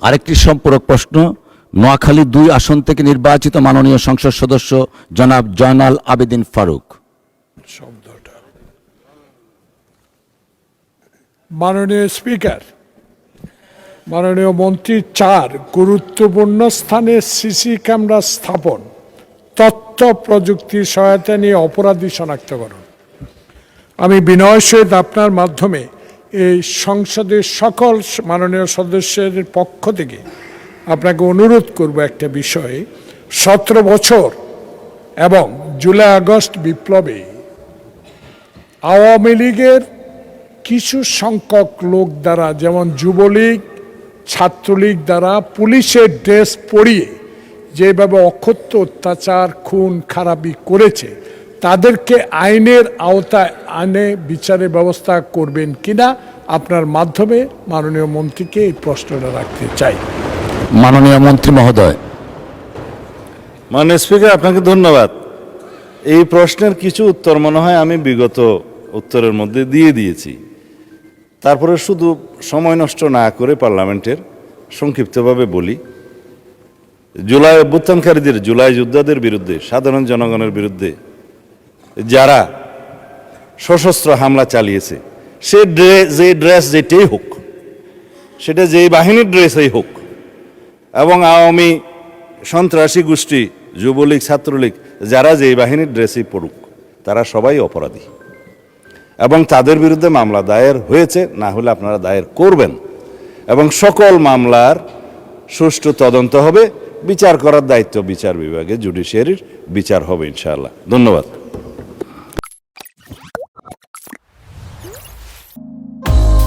আরেকটি সম্পূরক প্রশ্ন, নোয়াখালী 2 আসন থেকে নির্বাচিত মাননীয় সংসদ সদস্য জনাব জয়নাল আবেদিন ফারুক। শব্দটা মাননীয় স্পিকার, মাননীয় মন্ত্রী 4 গুরুত্বপূর্ণ স্থানে সিসি ক্যামেরা স্থাপন, তথ্য প্রযুক্তির সহায়তা নিয়ে অপরাধী শনাক্তকরণ। আমি বিনয়ের সহিত আপনার মাধ্যমে এই সংসদের সকল মাননীয় সদস্যের পক্ষ থেকে আপনাকে অনুরোধ করব একটা বিষয়ে। 17 বছর এবং জুলাই আগস্ট বিপ্লবে আওয়ামী লীগের কিছু সংখ্যক লোক দ্বারা, যেমন যুবলীগ, ছাত্রলীগ দ্বারা পুলিশের ড্রেস পরিয়ে যেভাবে অকথ্য অত্যাচার, খুন খারাপি করেছে, তাদেরকে আইনের আওতায় আনে বিচারের ব্যবস্থা করবেন কিনা আপনার মাধ্যমে মাননীয় মন্ত্রীকে এই প্রশ্নটা রাখতে চাই। মাননীয় মন্ত্রী মহোদয়। মাননীয় স্পিকার, আপনাকে ধন্যবাদ। এই প্রশ্নের কিছু উত্তর মনে হয় আমি বিগত উত্তরের মধ্যে দিয়ে দিয়েছি। তারপরে শুধু সময় নষ্ট না করে পার্লামেন্টের সংক্ষিপ্তভাবে বলি, জুলাই অভ্যুত্থানকারীদের, জুলাই যোদ্ধাদের বিরুদ্ধে, সাধারণ জনগণের বিরুদ্ধে যারা সশস্ত্র হামলা চালিয়েছে, যে ড্রেস যেটাই হোক, সেটা যেই বাহিনীর ড্রেসই হোক, এবং আওয়ামী সন্ত্রাসী গোষ্ঠী, যুবলীগ, ছাত্রলীগ, যারা যেই বাহিনীর ড্রেসই পড়ুক, তারা সবাই অপরাধী এবং তাদের বিরুদ্ধে মামলা দায়ের হয়েছে, না হলে আপনারা দায়ের করবেন এবং সকল মামলার সুষ্ঠু তদন্ত হবে। বিচার করার দায়িত্ব বিচার বিভাগে, জুডিশিয়ারির, বিচার হবে ইনশাআল্লাহ। ধন্যবাদ।